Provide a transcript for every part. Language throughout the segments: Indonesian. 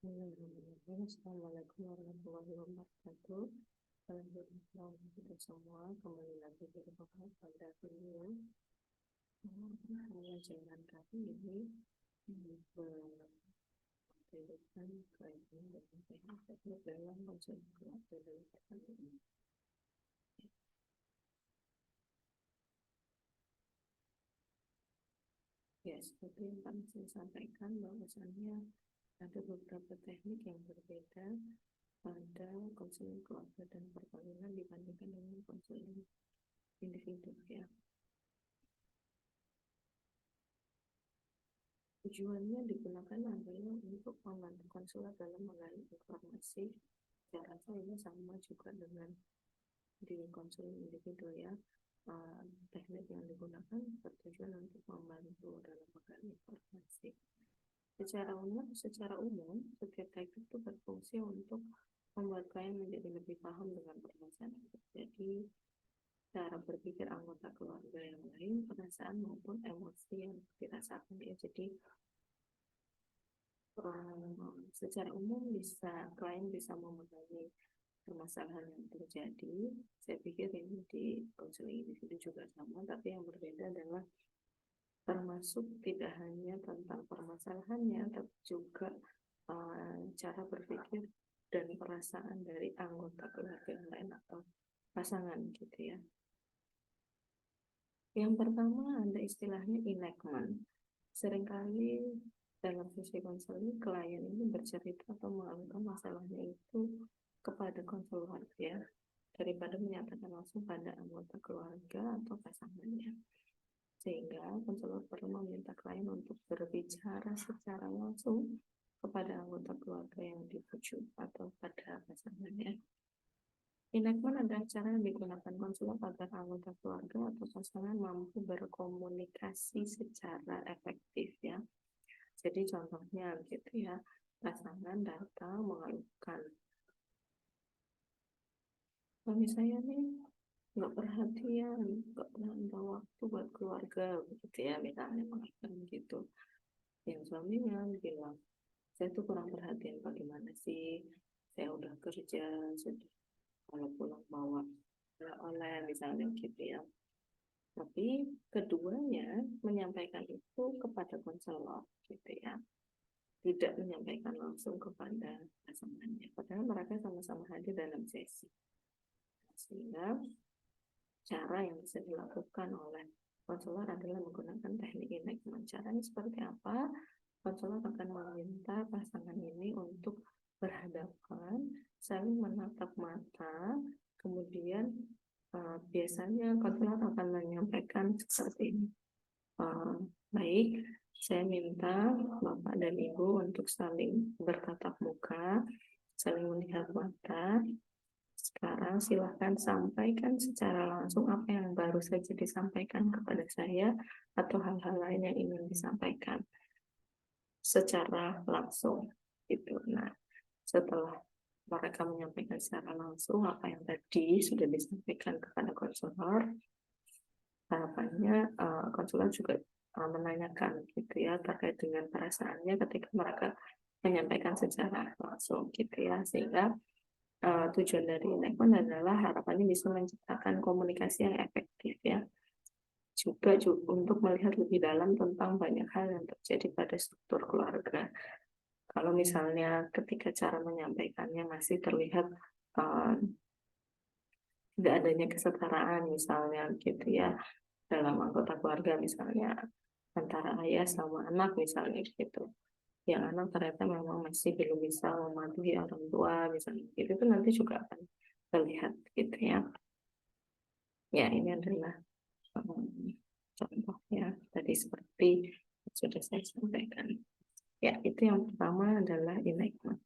Assalamualaikum warahmatullahi wabarakatuh. Alhamdulillah kita semua kembali lagi berjumpa pada video pelajaran kali ini memberikan kaitan dengan teknik dalam konseling keluarga dari pertanian. Ya, seperti yang kami sampaikan bahwasannya ada beberapa teknik yang berbeda pada konseling keluarga dan perkawinan dibandingkan dengan konseling individu ya. Tujuannya digunakan adalah untuk membantu konselor dalam menggali informasi. Saya rasa ini sama juga dengan di konseling individu ya. Teknik yang digunakan bertujuan untuk membantu dalam menggali informasi. Secara umum, setiap teknik itu berfungsi untuk membuat klien menjadi lebih paham dengan permasalahan yang terjadi, cara berpikir anggota keluarga yang lain, perasaan maupun emosi yang dirasakan ya. Jadi secara umum klien bisa memahami permasalahan yang terjadi. Saya pikir ini di konseling individu juga sama, tapi yang berbeda adalah termasuk tidak hanya tentang permasalahannya, tapi juga cara berpikir dan perasaan dari anggota keluarga yang lain atau pasangan gitu ya. Yang pertama ada istilahnya enactment. Seringkali dalam sesi konseling klien ini bercerita atau mengeluhkan masalahnya itu kepada konselor ya, daripada menyatakan langsung pada anggota keluarga atau pasangannya. Sehingga konselor perlu meminta klien untuk berbicara secara langsung kepada anggota keluarga yang dibujuk atau pada pasangannya. Enactment adalah cara yang digunakan konselor agar anggota keluarga atau pasangan mampu berkomunikasi secara efektif ya. Jadi contohnya gitu ya, pasangan datang mengeluhkan, suami saya nih nggak perhatian, nggak pernah ada waktu buat keluarga, begitu ya, misalnya mengeluhkan gitu. Yang suaminya bilang, saya tuh kurang perhatian, bagaimana sih? Saya udah kerja, sudah kalau pulang bawa oleh misalnya gitu ya. Tapi keduanya menyampaikan itu kepada konselor gitu ya, tidak menyampaikan langsung kepada pasangannya, padahal mereka sama-sama hadir dalam sesi. Sehingga cara yang bisa dilakukan oleh konselor adalah menggunakan teknik enactment. Caranya seperti apa? Konselor akan meminta pasangan ini untuk berhadapan, saling menatap mata, kemudian biasanya konselor akan menyampaikan seperti ini. Baik, saya minta Bapak dan Ibu untuk saling bertatap muka, saling melihat mata. Sekarang silahkan sampaikan secara langsung apa yang baru saja disampaikan kepada saya atau hal-hal lain yang ingin disampaikan secara langsung. Gitu. Nah, setelah mereka menyampaikan secara langsung apa yang tadi sudah disampaikan kepada konselor, harapannya konselor juga menanyakan gitu ya terkait dengan perasaannya ketika mereka menyampaikan secara langsung gitu ya, sehingga tujuan dari enactment adalah harapannya bisa menciptakan komunikasi yang efektif ya, juga untuk melihat lebih dalam tentang banyak hal yang terjadi pada struktur keluarga. Kalau misalnya ketika cara menyampaikannya masih terlihat tidak adanya kesetaraan misalnya gitu ya dalam anggota keluarga, misalnya antara ayah sama anak misalnya gitu, yang anak ternyata memang masih belum bisa mematuhi orang tua misalnya gitu, itu nanti juga akan terlihat gitu ya. Ya, ini adalah contohnya tadi seperti sudah saya sampaikan. Ya, itu yang pertama adalah enactment.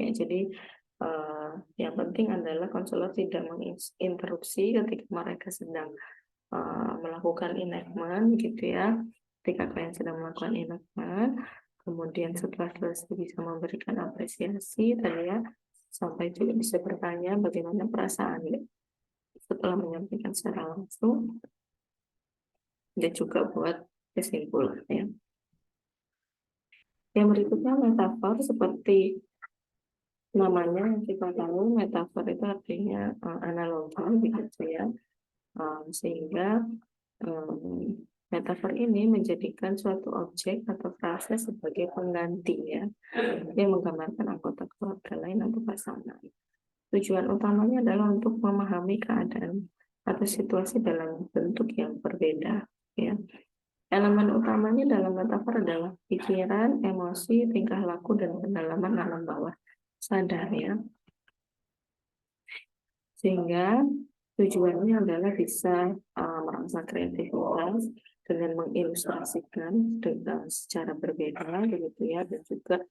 Ya, jadi yang penting adalah konselor tidak menginterupsi ketika mereka sedang melakukan enactment gitu ya. Ketika klien sedang melakukan enactment, kemudian setelah selesai bisa memberikan apresiasi tadi ya, sampai juga bisa bertanya bagaimana perasaan setelah menyampaikan secara langsung. dan juga buat kesimpulan ya. Yang berikutnya metafor, seperti namanya yang kita tahu, metafor itu artinya analogi begitu ya. Sehingga metafor ini menjadikan suatu objek atau frase sebagai pengganti ya, yang menggambarkan anggota keluarga lain atau pasangan. Tujuan utamanya adalah untuk memahami keadaan atau situasi dalam bentuk yang berbeda ya. Elemen utamanya dalam metafor adalah pikiran, emosi, tingkah laku, dan pendalaman alam bawah sadar ya. Sehingga tujuannya adalah bisa merangsang kreativitas dengan mengilustrasikan dengan secara berbeda begitu ya, dan juga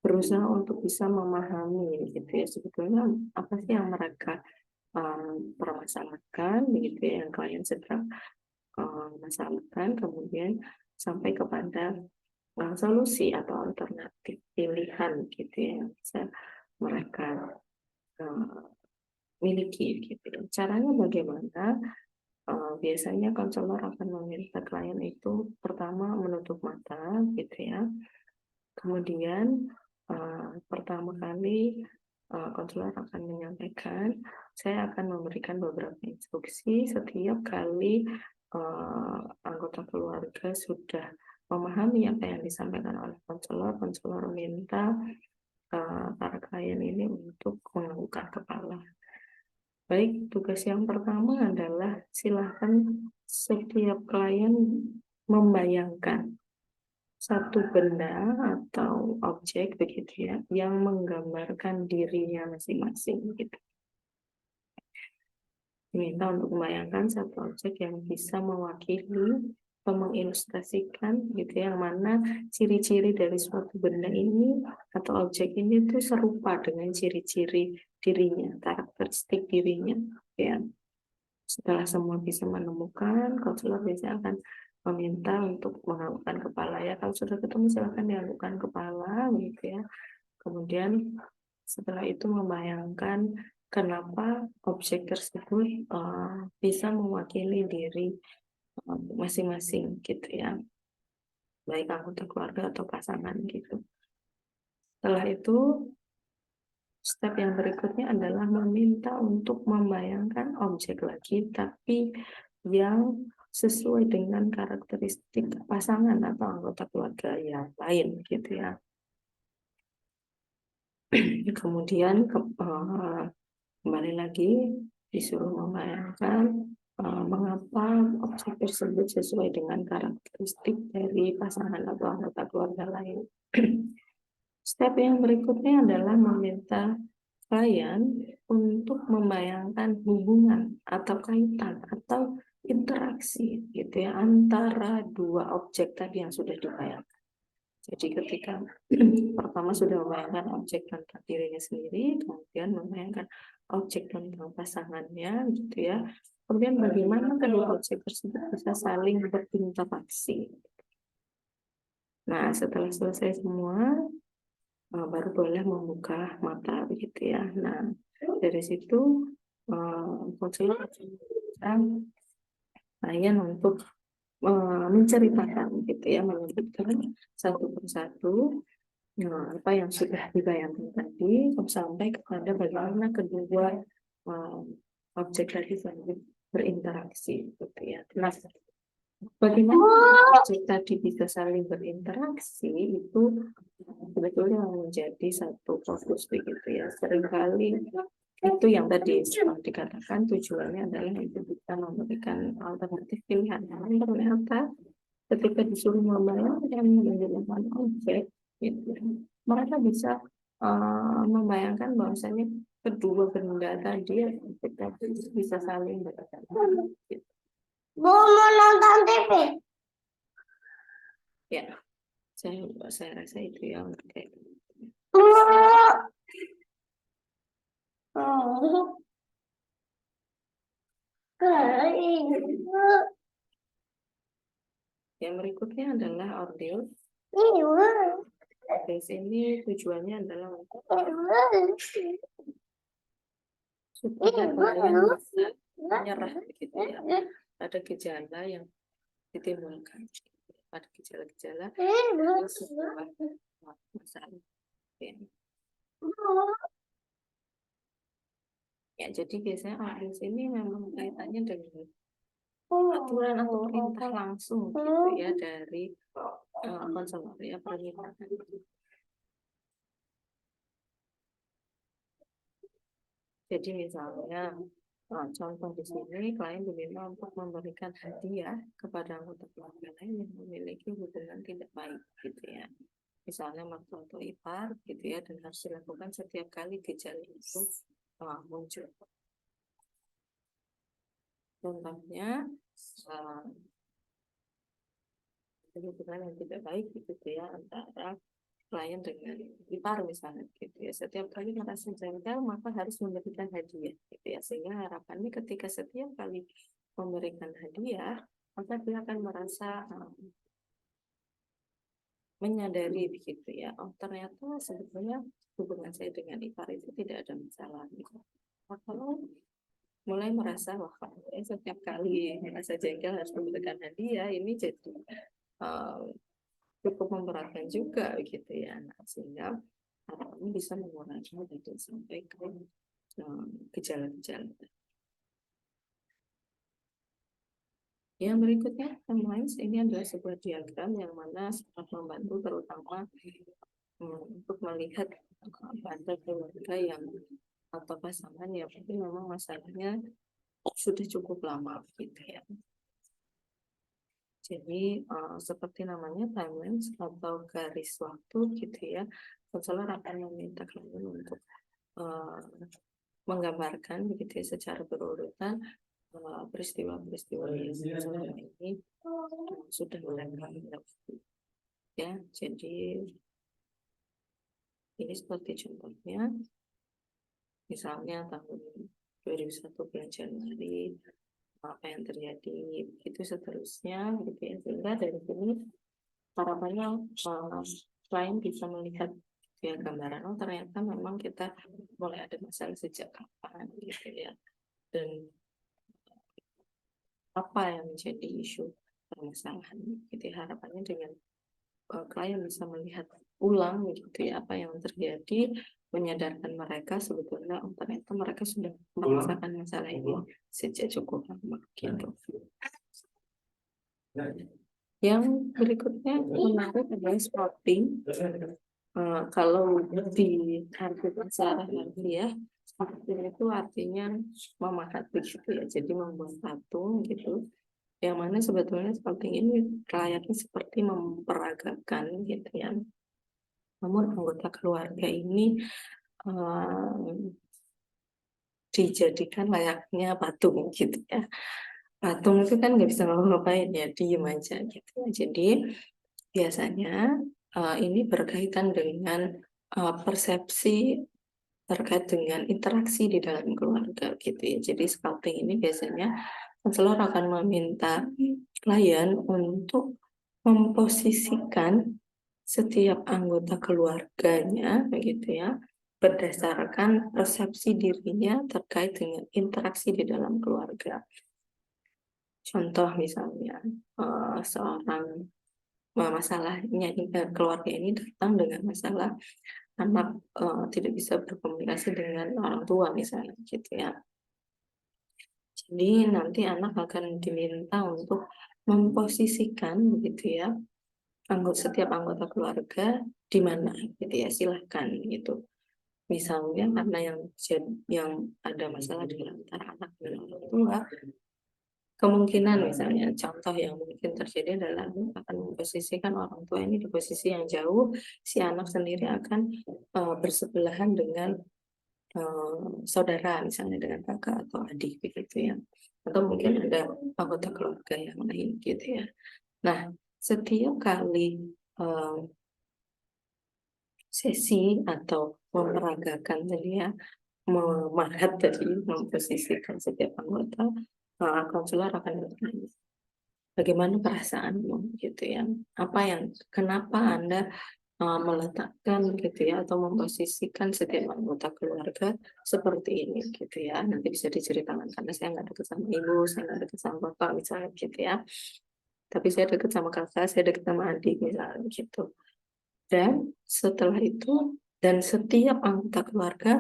berusaha untuk bisa memahami gitu ya, sebetulnya apa sih yang mereka permasalahkan begitu ya, yang klien sedang masalahkan, kemudian sampai kepada solusi atau alternatif pilihan gitu ya, yang bisa mereka miliki gitu. Caranya bagaimana? Biasanya konselor akan meminta klien itu pertama menutup mata gitu ya. Kemudian pertama kali konselor akan menyampaikan, saya akan memberikan beberapa instruksi setiap kali anggota keluarga sudah memahami apa yang disampaikan oleh konselor. Konselor minta para klien ini untuk menganggukkan kepala. Baik, tugas yang pertama adalah silakan setiap klien membayangkan satu benda atau objek begitu ya, yang menggambarkan dirinya masing-masing gitu. Diminta untuk membayangkan satu objek yang bisa mewakili atau mengilustrasikan gitu ya, yang mana ciri-ciri dari suatu benda ini atau objek ini tuh serupa dengan ciri-ciri dirinya, karakteristik dirinya ya. Setelah semua bisa menemukan, konselor biasanya akan meminta untuk menganggukkan kepala ya. Kalau sudah ketemu silahkan dianggukkan kepala gitu ya. Kemudian setelah itu membayangkan kenapa objek tersebut bisa mewakili diri masing-masing gitu ya, baik anggota keluarga atau pasangan gitu. Setelah itu step yang berikutnya adalah meminta untuk membayangkan objek lagi, tapi yang sesuai dengan karakteristik pasangan atau anggota keluarga yang lain gitu ya. Kemudian kembali lagi disuruh membayangkan mengapa objek tersebut sesuai dengan karakteristik dari pasangan atau anggota keluarga lain. Step yang berikutnya adalah meminta klien untuk membayangkan hubungan atau kaitan atau interaksi gitu ya antara dua objek tadi yang sudah dibayangkan. Jadi ketika pertama sudah membayangkan objek tentang dirinya sendiri, kemudian membayangkan objek tentang pasangannya gitu ya. Kemudian bagaimana kedua objek tersebut bisa saling berinteraksi. Nah, setelah selesai semua, baru boleh membuka mata begitu ya. Nah, dari situ konselor akan klien untuk menceritakan gitu ya, menyebutkan satu persatu apa yang sudah dibayangkan tadi sampai kepada bagaimana kedua objek tadi saling berinteraksi gitu ya. Nah, bagaimana objek tadi bisa saling berinteraksi itu sebetulnya menjadi satu fokus begitu ya. Seringkali itu yang tadi dikatakan tujuannya adalah untuk bisa memberikan alternatif pilihan. Namun ternyata ketika disuruh membayangkan menggunakan objek, gitu, mereka bisa membayangkan bahwasanya kedua benda tadi objek tadi bisa saling berinteraksi. Gitu. Mau nonton TV? Ya, saya rasa itu ya untuk kayak gitu. Yang berikutnya adalah ordeal. Di sini tujuannya adalah untuk supaya klien bisa menyerah gitu ya. Ada gejala yang ditimbulkan, ada gejala-gejala sebuah masalah. Ya, jadi biasanya audiens ini memang kaitannya dengan aturan atau perintah langsung gitu ya dari konselor ya pernikahan. Jadi misalnya contoh di sini klien diminta untuk memberikan hadiah kepada anggota keluarga lain yang memiliki hubungan tidak baik gitu ya. Misalnya mertua atau ipar gitu ya, dan harus dilakukan setiap kali gejala itu muncul. Contohnya hubungan yang tidak baik gitu ya antara klien dengan ipar misalnya gitu ya. Setiap kali merasa jengkel maka harus memberikan hadiah gitu ya, sehingga harapannya ketika setiap kali memberikan hadiah maka dia akan merasa menyadari begitu ya, oh ternyata sebetulnya hubungan saya dengan ipar itu tidak ada masalah gitu. Kalau mulai merasa wah setiap kali merasa jengkel harus memberikan hadiah, ini jadi cukup memberatkan juga gitu ya. Nah, sehingga harapannya bisa mengurangi dan sampai ke gejala-gejala. Yang berikutnya, timelines ini adalah sebuah diagram yang mana sangat membantu terutama untuk melihat pada keluarga yang atau pasangan yang mungkin memang masalahnya sudah cukup lama gitu ya. Jadi seperti namanya timelines atau garis waktu gitu ya, konselor akan meminta klien untuk menggambarkan begitu ya secara berurutan peristiwa-peristiwa yang selama ini sudah melewati ya. Jadi ini seperti contohnya, misalnya tahun 2001 bulan Januari apa yang terjadi, itu seterusnya gitu ya, sehingga dari sini harapannya klien bisa melihat ya gambaran, oh ternyata memang kita mulai ada masalah sejak kapan gitu ya, dan apa yang menjadi isu permasalahan gitu ya. Harapannya dengan klien bisa melihat ulang gitu ya apa yang terjadi, menyadarkan mereka sebetulnya oh ternyata mereka sudah merasakan masalah ini sejak cukup lama gitu. Yang berikutnya menarik adalah spotting. Kalau diartikan secara harfiah, spotting itu artinya memahat begitu ya, jadi membuat patung gitu, yang mana sebetulnya spotting ini layaknya seperti memperagakan gitu ya. Namun anggota keluarga ini dijadikan layaknya patung gitu ya. Patung itu kan nggak bisa ngapa-ngapain ya, diem aja gitu. Jadi biasanya ini berkaitan dengan persepsi terkait dengan interaksi di dalam keluarga gitu ya. Jadi scouting ini biasanya konselor akan meminta klien untuk memposisikan setiap anggota keluarganya begitu ya, berdasarkan persepsi dirinya terkait dengan interaksi di dalam keluarga. Contoh misalnya seorang masalahnya keluarga ini datang dengan masalah anak tidak bisa berkomunikasi dengan orang tua misalnya gitu ya. Jadi nanti anak akan diminta untuk memposisikan begitu ya setiap anggota keluarga di mana gitu ya, silahkan gitu. Misalnya karena yang ada masalah di antara anak dan orang tua, kemungkinan misalnya contoh yang mungkin terjadi adalah akan memposisikan orang tua ini di posisi yang jauh, si anak sendiri akan bersebelahan dengan saudara misalnya dengan kakak atau adik begitu ya, atau mungkin ada anggota keluarga yang lain gitu ya. Nah, setiap kali sesi atau memeragakan tadi ya, memahat tadi, memposisikan setiap anggota, konselor akan bertanya, bagaimana perasaanmu gitu ya, kenapa Anda meletakkan gitu ya, atau memposisikan setiap anggota keluarga seperti ini gitu ya. Nanti bisa diceritakan karena saya nggak dekat sama ibu, saya nggak dekat sama bapak misalnya gitu ya. Tapi saya dekat sama kakak, saya dekat sama adik misalnya gitu. Dan setelah itu, dan setiap anggota keluarga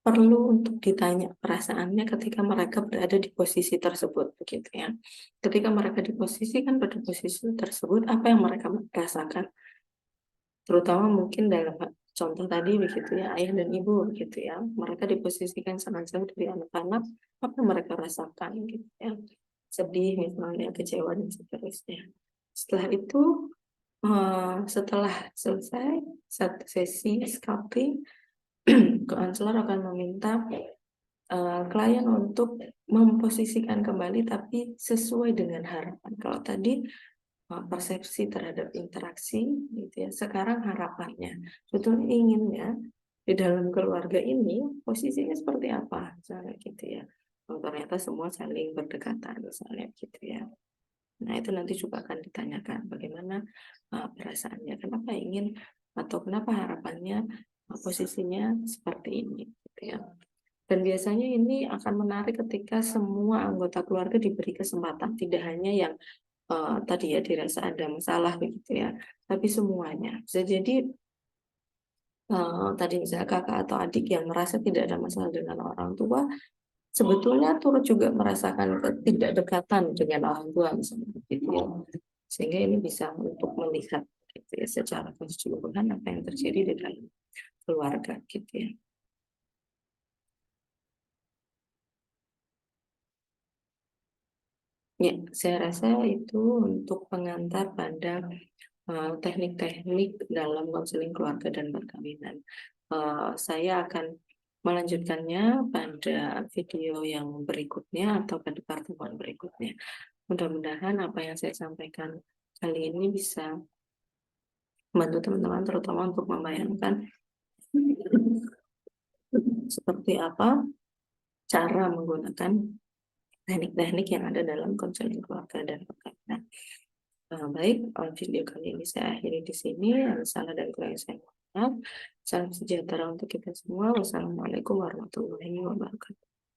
perlu untuk ditanya perasaannya ketika mereka berada di posisi tersebut begitu ya. Ketika mereka diposisikan pada posisi tersebut, apa yang mereka rasakan? Terutama mungkin dalam contoh tadi begitu ya, ayah dan ibu begitu ya. Mereka diposisikan sangat jauh dari anak-anak, apa yang mereka rasakan gitu ya. Sedih misalnya, kecewa dan seterusnya. Setelah itu, setelah selesai satu sesi scalping, konselor akan meminta klien untuk memposisikan kembali tapi sesuai dengan harapan. Kalau tadi persepsi terhadap interaksi gitu ya, sekarang harapannya sebetulnya inginnya di dalam keluarga ini posisinya seperti apa misalnya gitu ya. Oh, ternyata semua saling berdekatan misalnya gitu ya. Nah, itu nanti juga akan ditanyakan bagaimana perasaannya, kenapa ingin atau kenapa harapannya posisinya seperti ini gitu ya. Dan biasanya ini akan menarik ketika semua anggota keluarga diberi kesempatan, tidak hanya yang tadi ya dirasa ada masalah begitu ya, tapi semuanya. Bisa jadi tadi misalnya kakak atau adik yang merasa tidak ada masalah dengan orang tua, sebetulnya turut juga merasakan ketidakdekatan dengan orang tua misalnya gitu ya. Sehingga ini bisa untuk melihat gitu ya secara keseluruhan apa yang terjadi di dalam keluarga gitu ya. Ya, saya rasa itu untuk pengantar pada teknik-teknik dalam konseling keluarga dan perkawinan. Saya akan melanjutkannya pada video yang berikutnya atau pada pertemuan berikutnya. Mudah-mudahan apa yang saya sampaikan kali ini bisa membantu teman-teman terutama untuk membayangkan seperti apa cara menggunakan teknik-teknik yang ada dalam konseling keluarga dan perkawinan. Baik, video kali ini saya akhiri di sini. Ada salah dan kurang saya mohon maaf. Salam sejahtera untuk kita semua. Wassalamualaikum warahmatullahi wabarakatuh.